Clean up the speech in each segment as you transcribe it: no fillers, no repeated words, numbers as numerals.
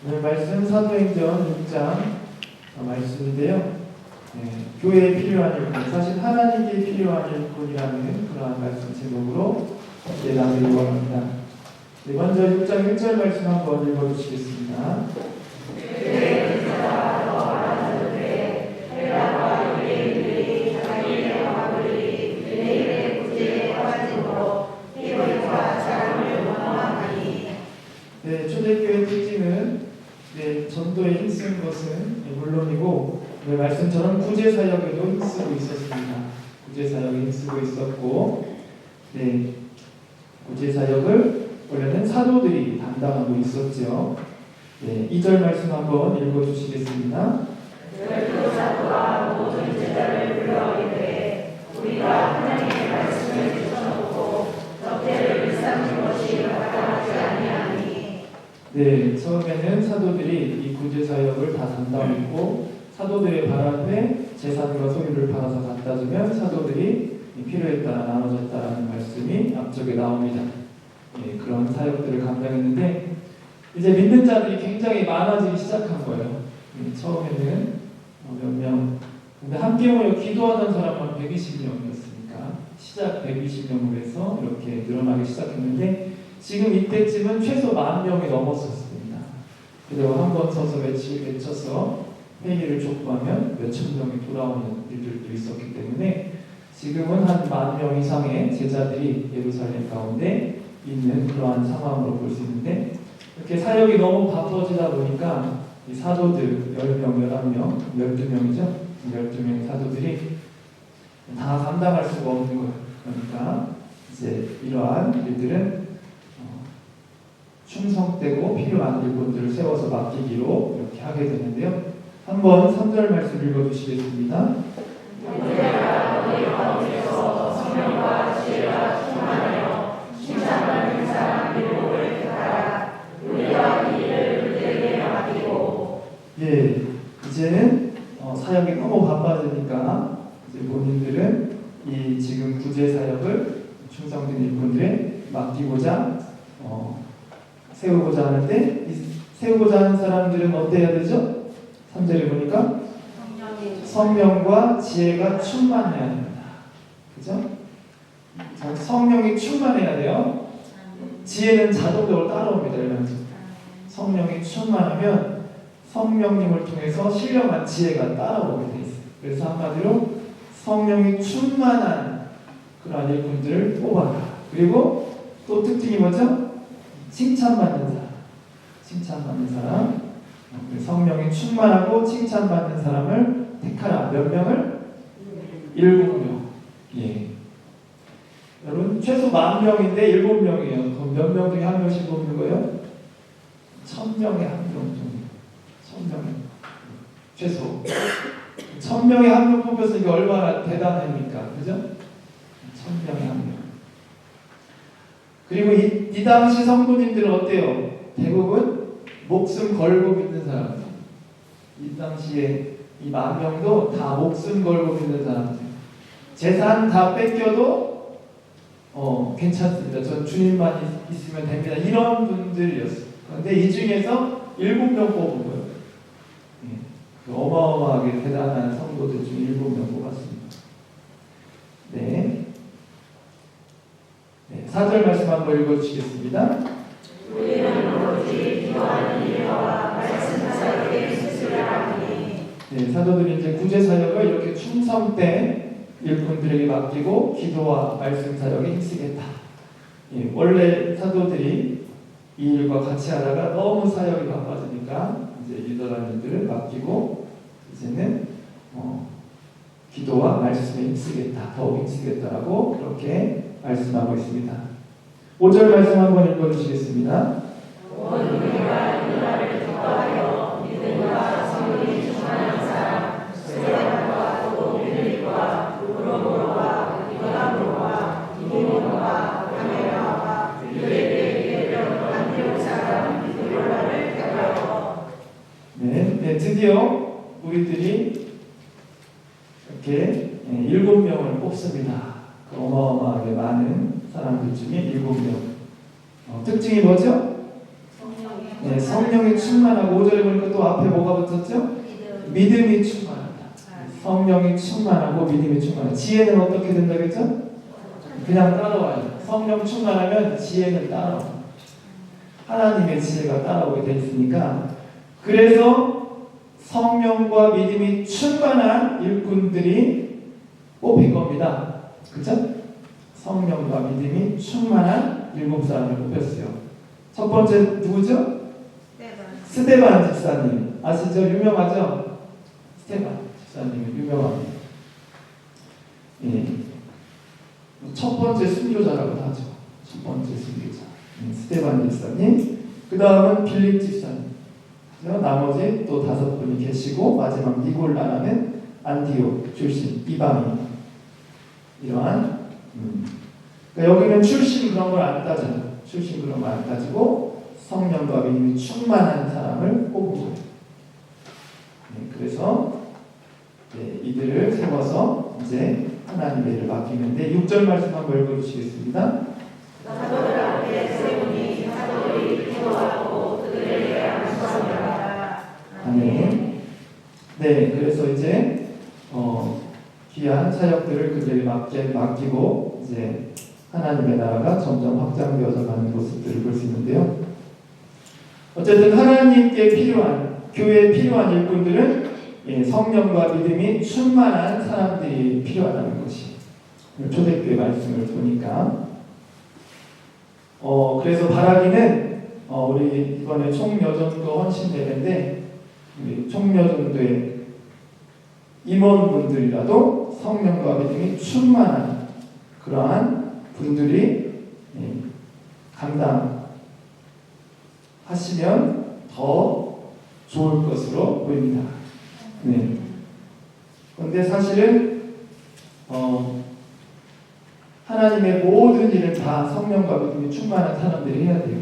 오늘 말씀 사도행전 6장 말씀인데요. 교회에 필요한 일꾼, 사실 하나님께 필요한 일꾼이라는 그러한 말씀 제목으로 나누려고 합니다. 먼저 6장 1절 말씀 한번 읽어주시겠습니다. 초대교회 특징은 전도에 힘쓴 것은 물론이고 말씀처럼 구제사역에도 힘쓰고 있었습니다. 구제사역에 힘쓰고 있었고 구제사역을 원래는 사도들이 담당하고 있었죠. 2절 말씀 한번 읽어주시겠습니다. 사도가 모든 제자를 불러 이르되 우리가 하나님의 말씀을 붙여놓고 적대를 일삼는 것이 마땅하지 아니하니. 처음에는 사도들이 이 구제사역을 다 담당했고 사도들의 바람에 제사들과 소유를 팔아서 갖다 주면 사도들이 필요에 따라 나눠줬다라는 말씀이 앞쪽에 나옵니다. 그런 사역들을 감당했는데 이제 믿는 자들이 굉장히 많아지기 시작한 거예요. 처음에는 몇 명, 근데 함께 모여 기도하는 사람만 120명이었으니까 시작 120명으로 해서 이렇게 늘어나기 시작했는데 지금 이때쯤은 최소 10,000명이 넘었었습니다. 그리고 한번 서서 외쳐서 회의를 촉구하면 몇천 명이 돌아오는 일들도 있었기 때문에 지금은 한 10,000명 이상의 제자들이 예루살렘 가운데 있는 그러한 상황으로 볼 수 있는데 이렇게 사역이 너무 바빠지다 보니까 이 사도들 10명, 11명, 12명이죠. 12명의 사도들이 다 감당할 수가 없는 거예요. 그러니까 이제 이러한 일들은 충성되고 필요한 일꾼들을 세워서 맡기기로 이렇게 하게 되는데요. 한번 3절 말씀 읽어주시겠습니다. 이제는 사역이 너무 바빠지니까 이제 본인들은 이 지금 구제 사역을 충성된 일꾼들에 맡기고자 세우고자 하는데 이 세우고자 하는 사람들은 어때야 되죠? 3절에 보니까 성령과 지혜가 충만해야 됩니다. 그죠? 성령이 충만해야 돼요. 지혜는 자동적으로 따라옵니다. 성령이 충만하면 성령님을 통해서 신령한 지혜가 따라오게 돼 있어요. 그래서 한마디로 성령이 충만한 그런 일꾼들을 뽑아라. 그리고 또 특징이 뭐죠? 칭찬받는 사람. 칭찬받는 사람. 성령이 충만하고 칭찬받는 사람을 택하라. 몇 명을? 7명. 여러분 최소 10,000명인데 7명이에요. 그럼 몇 명 중에 한 명씩 뽑는 거예요? 1,000명에 한 명 정도. 1,000명에 최소 1,000명에 한 명 뽑혔으니까 얼마나 대단합니까? 그죠? 1,000명에 한 명. 그리고 이 당시 성도님들은 어때요? 대부분 목숨 걸고 믿는 사람들. 이 당시에 이 10,000명도 다 목숨 걸고 믿는 사람들. 재산 다 뺏겨도 괜찮습니다. 전 주님만 있으면 됩니다. 이런 분들이었어요. 그런데 이 중에서 7명 뽑은 거예요. 어마어마하게 대단한 성도들 중 7명 뽑았습니다. 4절 말씀 한번 읽어주시겠습니다. 우리는 오직 기도하는 일과 말씀 사역에 수술을 하니. 사도들이 이제 구제 사역을 이렇게 충성된 일꾼들에게 맡기고 기도와 말씀 사역에 힘쓰겠다. 원래 사도들이 이 일과 같이 하다가 너무 사역이 바빠지니까 이제 리더라는 일들을 맡기고 이제는 기도와 말씀에 힘쓰겠다. 더욱 힘쓰겠다라고 그렇게 말씀하고 있습니다. 5절 말씀 한번 읽어주시겠습니다. 우리가 누나를 기뻐하여 믿음과 성령이 충만한 사람 세례와 또 믿음과 그러므로와 이거함으로와 이기모와 카메라와 유대의 예배로 안디옥 사람 비둘라를 택하여. 드디어 우리들이 이렇게 7명을 뽑습니다. 어마어마하게 많은 사람들 중에 7명. 특징이 뭐죠? 성령이 충만하고 5절에 보니까 또 앞에 뭐가 붙었죠? 믿음이 충만하다. 성령이 충만하고 믿음이 충만하다. 지혜는 어떻게 된다겠죠? 그냥 따라와요. 성령 충만하면 지혜는 따라와요. 하나님의 지혜가 따라오게 돼 있으니까. 그래서 성령과 믿음이 충만한 일꾼들이 뽑힌 겁니다. 그렇죠? 성령과 믿음이 충만한 7사람을 뽑혔어요. 첫 번째 누구죠? 스데반 집사님. 아시죠? 유명하죠? 스데반 집사님은 유명합니다. 예. 첫 번째 순교자라고 하죠. 첫 번째 순교자. 스데반 집사님. 그 다음은 빌립 집사님. 나머지 또 5분이 계시고 마지막 니골라라는 안디옥 출신 이방인. 이러한 그러니까 여기는 출신 그런 걸 안 따져요. 출신 그런 걸 안 따지고 성령과 믿음이 충만한 사람을 뽑은 거예요. 그래서 이들을 세워서 이제 하나님의 일을 맡기는데 6절 말씀 한번 읽어주시겠습니다. 사도들 앞에 세우니 사도들이 기도하고 그들에게 안수하니라. 아멘. 네, 그래서 이제 귀한 사역들을 그들에게 맡기고 이제 하나님의 나라가 점점 확장되어져 가는 모습들을 볼 수 있는데요. 어쨌든 하나님께 필요한 교회에 필요한 일꾼들은 성령과 믿음이 충만한 사람들이 필요하다는 것이 초대교회 말씀을 보니까 그래서 바라기는 우리 이번에 총여전도 헌신대회인데 우리 총여전도의 임원분들이라도 성령과 믿음이 충만한 그러한 분들이 감당하시면 더 좋을 것으로 보입니다. 네. 그런데 사실은 하나님의 모든 일을 다 성령과 믿음이 충만한 사람들이 해야 돼요.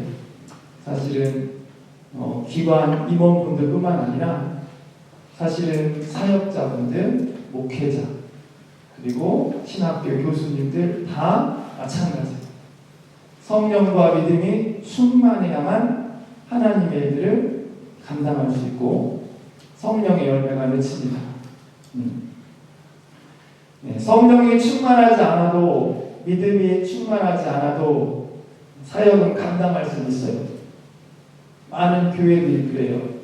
사실은 기관 임원분들뿐만 아니라 사실은 사역자분들, 목회자, 그리고 신학교 교수님들 다 마찬가지예요. 성령과 믿음이 충만해야만 하나님의 일을 감당할 수 있고 성령의 열매가 맺힙니다. 성령이 충만하지 않아도 믿음이 충만하지 않아도 사역은 감당할 수 있어요. 많은 교회들이 그래요.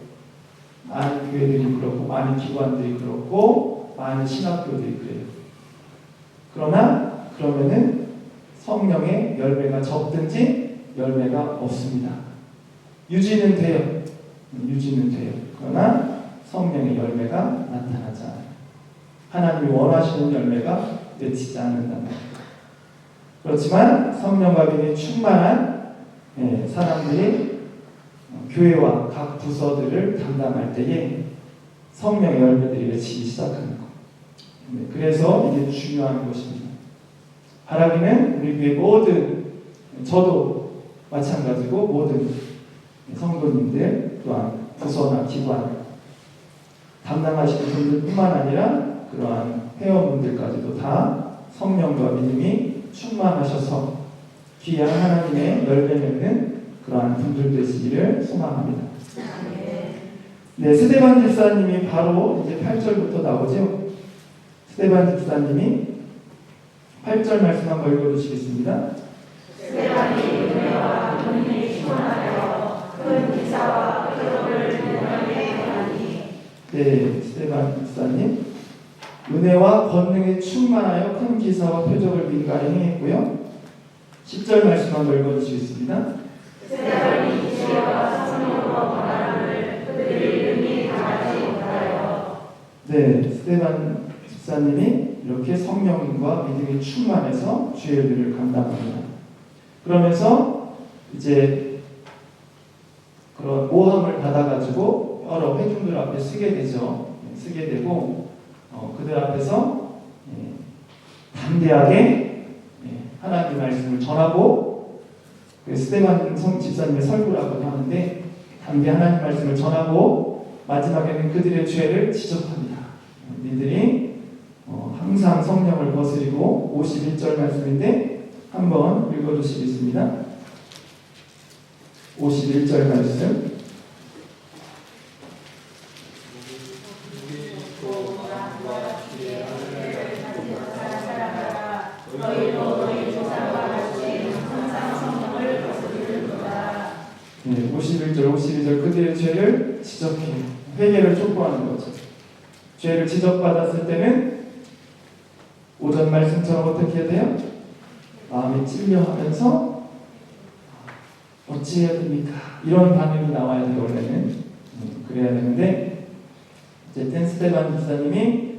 많은 교회들이 그렇고 많은 기관들이 그렇고 많은 신학교들이 그래요. 그러면은 성령의 열매가 적든지 열매가 없습니다. 유지는 돼요. 그러나 성령의 열매가 나타나지 않아요. 하나님이 원하시는 열매가 맺히지 않는다는 거예요. 그렇지만 성령과 믿음이 충만한 사람들이 교회와 각 부서들을 담당할 때에 성령의 열매들이 맺히기 시작하는 거예요. 그래서 이게 중요한 것입니다. 바라기는 우리 교회 모든, 저도 마찬가지고 모든 성도님들 또한 부서나 기관 담당하시는 분들뿐만 아니라 그러한 회원분들까지도 다 성령과 믿음이 충만하셔서 귀한 하나님의 열매 맺는 그러한 분들 되시기를 소망합니다. 네, 스데반 집사님이 바로 이제 8절부터 나오죠. 스데반 집사님이 8절 말씀 한번 읽어주시겠습니다. 스데반이 은혜와 눈이 충만하여 큰 기사와 표적을 민원에 행하니. 네, 스데반 집사님 은혜와 권능이 충만하여 큰 기사와 표적을 민간에 행했고요. 10절 말씀 한번 읽어주시겠습니다. 스데반이 지혜와 성령으로 말함을 그들이 능히 당하지 못하여. 네, 스데반 집사님이 이렇게 성령과 믿음이 충만해서 주의 일을 감당합니다. 그러면서 이제 그런 모함을 받아가지고 여러 회중들 앞에 쓰게 되죠. 쓰게 되고 그들 앞에서 담대하게 하나님의 말씀을 전하고 스데반 집사님의 설교라고 하는데 담대 하나님 말씀을 전하고 마지막에는 그들의 죄를 지적합니다. 니들이 항상 성령을 거스리고 51절 말씀인데 한번 읽어주시겠습니다. 51절 말씀 51절, 52절 그들의 죄를 지적해요. 회개를 촉구하는 거죠. 죄를 지적받았을 때는 오전 말씀처럼 어떻게 해야 돼요? 마음이 찔려하면서 어찌해야 됩니까? 이런 반응이 나와야 돼요. 원래는 그래야 되는데 어쨌든 스데반 집사님이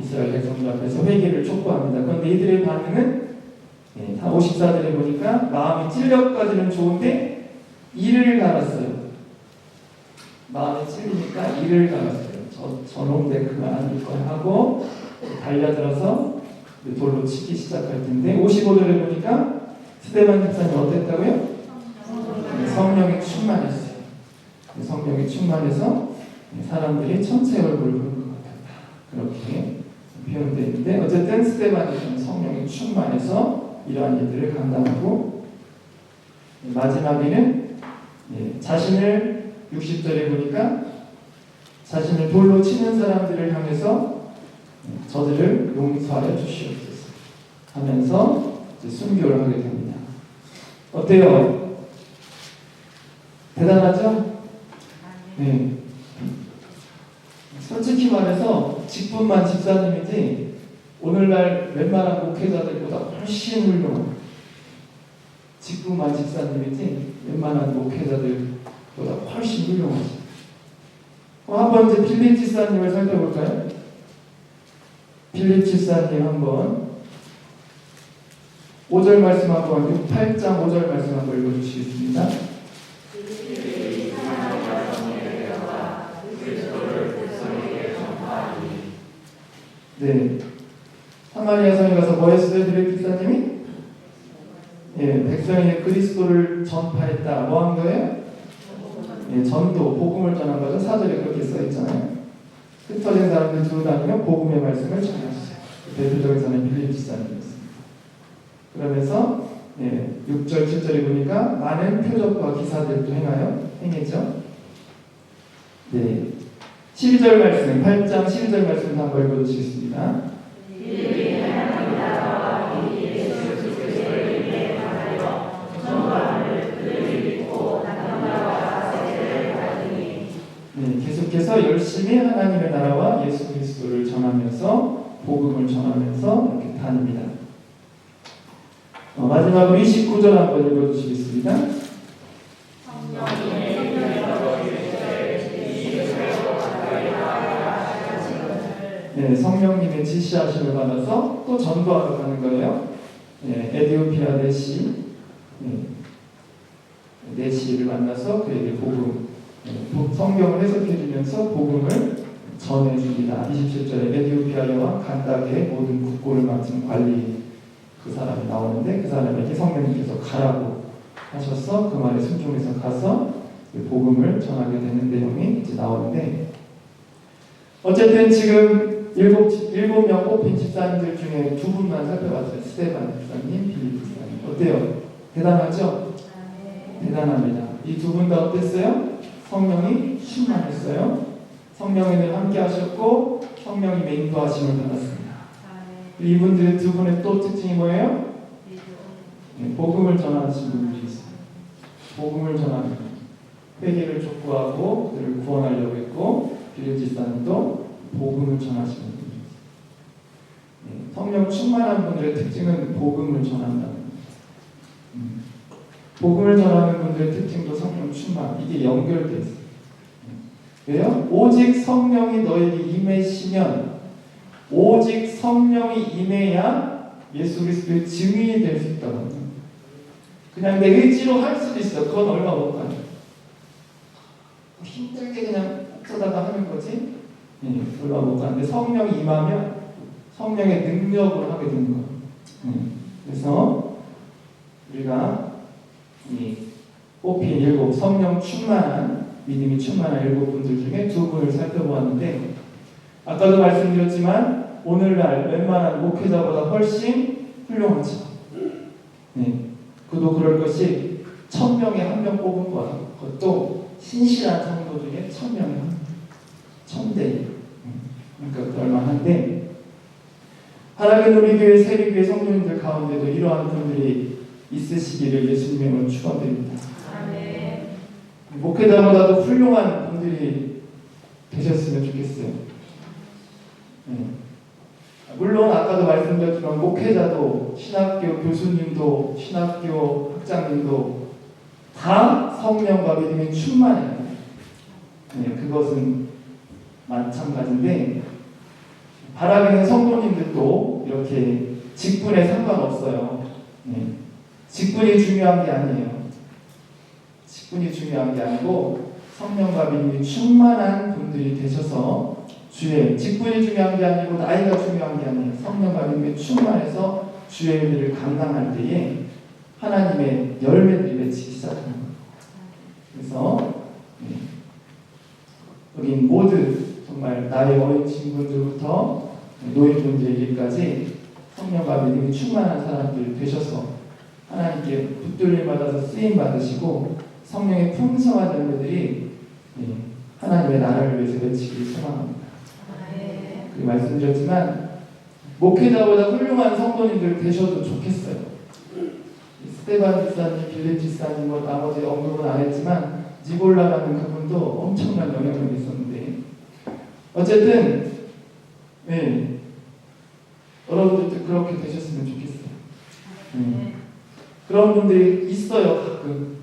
이스라엘 백성들 앞에서 회개를 촉구합니다. 그런데 이들의 반응은 다 54절에 보니까 마음이 찔려까지는 좋은데 이를 갈았어요. 마음이 찔리니까 이를 갈았어요. 저놈 내 그만 아닐 거야 하고 달려들어서 돌로 치기 시작할 텐데 55절에 보니까 스데반 집사님 어땠다고요? 성령이 충만했어요. 성령이 충만해서 사람들이 천체 얼굴을 보는 것 같았다. 그렇게 표현되어 있는데 어쨌든 스데반은 성령이 충만해서 이러한 일들을 감당하고 마지막에는 자신을 60절에 보니까 자신을 돌로 치는 사람들을 향해서 저들을 용서하여 주시옵소서 하면서 순교를 하게 됩니다. 어때요? 대단하죠? 네. 솔직히 말해서 직분만 집사님이지 오늘날 웬만한 목회자들보다 훨씬 훌륭한 직분만 집사님이지 웬만한 목회자들보다 훨씬 훌륭하죠. 한번 이제 빌립 집사님을 살펴볼까요? 빌립 집사님 한번 5절 말씀 한번 8장 5절 말씀 한번 읽어주시겠습니다. 네, 사마리아 성에 가서 뭐 했어요? 빌립 집사님이? 백성에게 그리스도를 전파했다. 뭐 한 거예요? 전도, 복음을 전한 거죠. 4절에 그렇게 써있잖아요. 흩어진 사람들 두루 다니며 복음의 말씀을 전했어요. 대표적인 사람이 빌립 집사님이었습니다. 그러면서 6절, 7절에 보니까 많은 표적과 기사들도 행했죠. 네, 12절 말씀, 8장 12절 말씀 한번 읽어주시겠습니다. 계속해서 열심히 하나님의 나라와 예수 그리스도를 전하면서 복음을 전하면서 이렇게 다닙니다. 마지막으로 29절 한번 읽어주시겠습니다. 네, 성령님의 지시하심을 받아서 또 전도하러 가는 거예요. 에디오피아 네시를 만나서 그에게 성경을 해석해주면서 복음을 전해줍니다. 27절에 에디오피아 여왕 간다게의 모든 국고를 맡은 관리 그 사람이 나오는데 그 사람에게 성령님께서 가라고 하셔서 그 말에 순종해서 가서 복음을 전하게 되는 내용이 이제 나오는데 어쨌든 지금 7명 뽑힌 집사님들 중에 2분만 살펴봤어요. 스데반 집사님, 빌립 집사님. 어때요? 대단하죠? 대단합니다. 이 2분 다 어땠어요? 성령이 충만했어요. 성령이 함께 하셨고 성령님의 인도하심을 받았습니다. 이분들의 2분의 또 특징이 뭐예요? 복음을 전하신 분들이 있어요. 복음을 전하는 회개를 촉구하고 그들을 구원하려고 했고 빌립 집사님도 복음을 전하시는 분들이 있어요. 성령 충만한 분들의 특징은 복음을 전한다는 거예요. 복음을 전하는 분들의 특징도 성령 충만, 이게 연결되어 있어요. 왜요? 오직 성령이 너에게 임하시면 오직 성령이 임해야 예수 그리스도의 증인이 될 수 있다고 합니다. 그냥 내 의지로 할 수도 있어. 그건 얼마 못 가요. 힘들게 그냥 어쩌다가 하는 거지. 얼마 못 가는데 성령이 임하면 성령의 능력으로 하게 되는 거예요. 그래서 우리가 이 뽑힌 7 성령 충만한 믿음이 충만한 7분들 중에 2분을 살펴보았는데 아까도 말씀드렸지만 오늘날 웬만한 목회자보다 훨씬 훌륭하죠. 그도 그럴 것이 1000명에 1명 뽑은 거야. 그것도 신실한 성도 중에 1000명에 1명. 1000대. 그러니까 그 얼마한데 하나님 우리 교회 세리교회 성도님들 가운데도 이러한 분들이 있으시기를 예수님의 이름으로 축원드립니다. 목회자보다도 훌륭한 분들이 되셨으면 좋겠어요. 물론 아까도 말씀드렸지만 목회자도 신학교 교수님도 신학교 학장님도 다 성령과 믿음이 충만해요. 그것은 마찬가지인데 바라기는 성도님들도 이렇게 직분에 상관없어요. 직분이 중요한 게 아니에요. 직분이 중요한 게 아니고 성령과 믿음이 충만한 분들이 되셔서 주의 직분이 중요한 게 아니고 나이가 중요한 게 아니에요. 성령과 믿음이 충만해서 주의 일을 감당할 때에 하나님의 열매들이 맺히기 시작하는 거예요. 그래서 여기 모두 정말 나의 어린 친구들부터 노인분들에게까지 성령과 믿음이 충만한 사람들 되셔서 하나님께 붙들림 받아서 쓰임 받으시고 성령의 풍성한 열매들이 하나님의 나라를 위해서 맺히기 소망합니다. 그리고 말씀드렸지만 목회자보다 훌륭한 성도님들 되셔도 좋겠어요. 스테반 집사님, 빌립 집사님, 나머지 언급은 안 했지만 니골라라는 그분도 엄청난 영향력이 있었는데 어쨌든 여러분들도 그렇게 되셨으면 좋겠어요. 그런 분들이 있어요. 가끔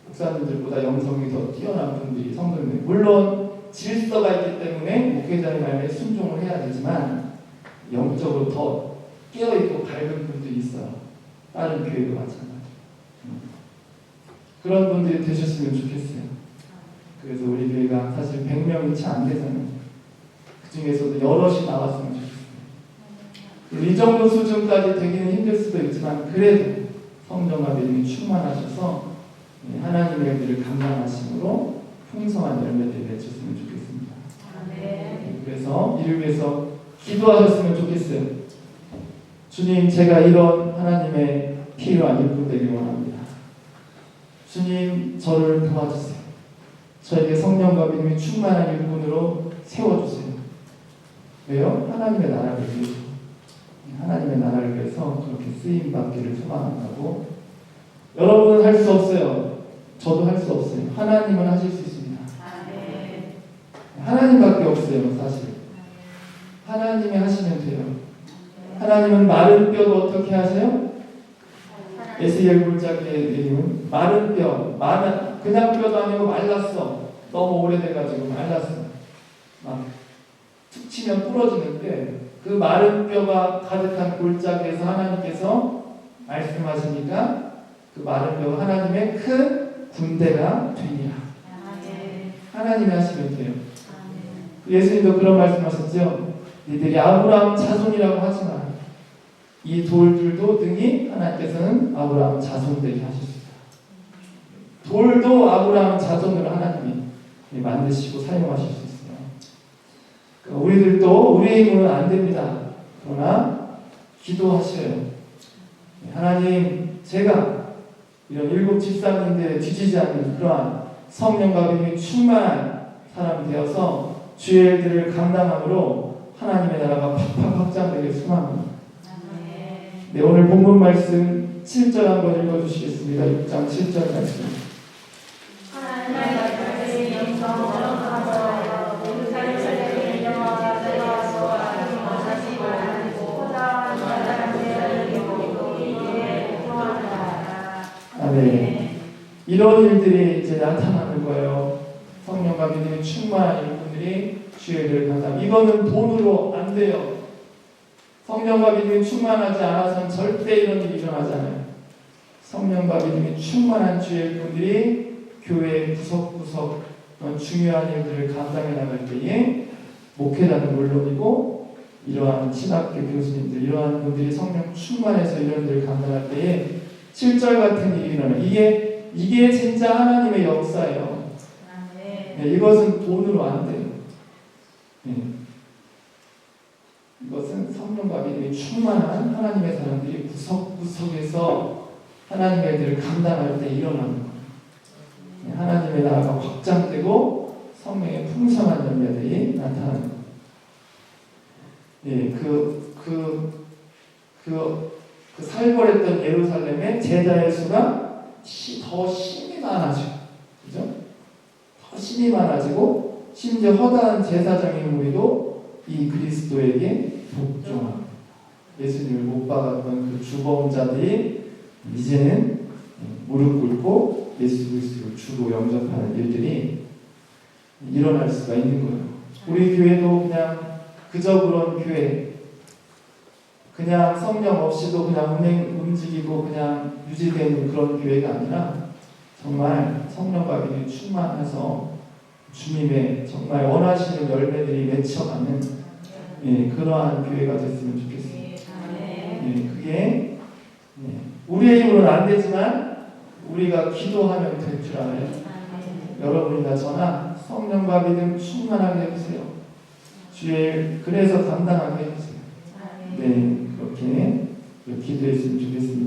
목사님들보다 영성이 더 뛰어난 분들이 성도님들. 물론 질서가 있기 때문에 목회자의 말에 순종을 해야 되지만 영적으로 더 깨어있고 밝은 분들이 있어요. 다른 교회도 마찬가지. 그런 분들이 되셨으면 좋겠어요. 그래서 우리 교회가 사실 100명이 채 안 되잖아요. 그 중에서도 여럿이 나왔으면 좋겠어요. 이 정도 수준까지 되기는 힘들 수도 있지만 그래도 성령과 믿음이 충만하셔서 하나님의 일을 감당하심으로 풍성한 열매들을 맺혔으면 좋겠습니다. 그래서 이를 위해서 기도하셨으면 좋겠어요. 주님, 제가 이런 하나님의 필요한 일꾼 되길 원합니다. 주님, 저를 도와주세요. 저에게 성령과 믿음이 충만한 일꾼으로 세워주세요. 왜요? 하나님의 나라를 위해서. 하나님의 나라를 위해서 그렇게 쓰임받기를 소망한다고. 여러분은 할 수 없어요. 저도 할 수 없어요. 하나님은 하실 수 있습니다. 하나님밖에 없어요. 사실 하나님이 하시면 돼요. 하나님은 마른 뼈도 어떻게 하세요? 에스겔 굴자기의 내용은 마른 뼈, 그냥 뼈도 아니고 말랐어. 너무 오래돼가지고 말랐어. 막 툭 치면 부러지는데 그 마른 뼈가 가득한 골짜기에서 하나님께서 말씀하시니까 그 마른 뼈가 하나님의 큰 군대가 되니라. 하나님이 하시면 돼요. 예수님도 그런 말씀하셨죠. 니들이 아브라함 자손이라고 하지 마라. 이 돌들도 등이 하나님께서는 아브라함 자손되게 하셨습니다. 돌도 아브라함 자손으로 하나님이 만드시고 사용하실 수 있어요. 우리들도 우리의 힘은 안 됩니다. 그러나 기도하셔요. 하나님, 제가 이런 일곱 집사님들에 뒤지지 않는 그러한 성령과 믿음이 충만한 사람이 되어서 주의 일들을 감당함으로 하나님의 나라가 팍팍 확장되길 소망합니다. 네, 오늘 본문 말씀 7절 한번 읽어주시겠습니다. 6장 7절 말씀. 하나님의 말씀이 영성으로 가져와요. 모든 사람들에게 인정하여 내려와서 하나님과 다시 말하고 호다한 사람들을 이기고 이기에 통한다. 아멘. 이런 일들이 이제 나타나는 거예요. 성령과 믿음이 충만한 일꾼들이 주의 일을 감당. 이거는 돈으로 안 돼요. 성령과 믿음이 충만하지 않아서는 절대 이런 일이 일어나지 않아요. 성령과 믿음이 충만한 주의 일꾼들이 교회의 구석구석 중요한 일들을 감당해 나갈 때에 목회자는 물론이고 이러한 신학교 교수님들 이러한 분들이 성령 충만해서 이런 일을 감당할 때에 7절 같은 일이 일어나요. 이게 진짜 하나님의 역사예요. 네, 이것은 돈으로 안 돼요. 네. 이것은 성령과 믿음이 충만한 하나님의 사람들이 구석구석에서 하나님의 일을 감당할 때 일어나는 거예요. 네, 하나님의 나라가 확장되고 성령의 풍성한 열매들이 나타나는 거예요. 네, 그 살벌했던 예루살렘의 제자의 수가 더 심히 많아져. 그죠? 신이 많아지고 심지어 허다한 제사장인 우리도 이 그리스도에게 복종하고 예수님을 못 박았던 그 주범 자들이 이제는 무릎 꿇고 예수 그리스도를 주로 영접하는 일들이 일어날 수가 있는 거예요. 우리 교회도 그냥 그저 그런 교회, 그냥 성령 없이도 그냥 움직이고 그냥 유지되는 그런 교회가 아니라 정말 성령과 믿음이 충만해서 주님의 정말 원하시는 열매들이 맺혀가는 그러한 교회가 됐으면 좋겠습니다. 그게 우리의 힘으로는 안 되지만 우리가 기도하면 될 줄 알아요. 여러분이나 저나 성령과 믿음 충만하게 해주세요. 주의 그래서 감당하게 해주세요. 네, 그렇게 기도했으면 좋겠습니다.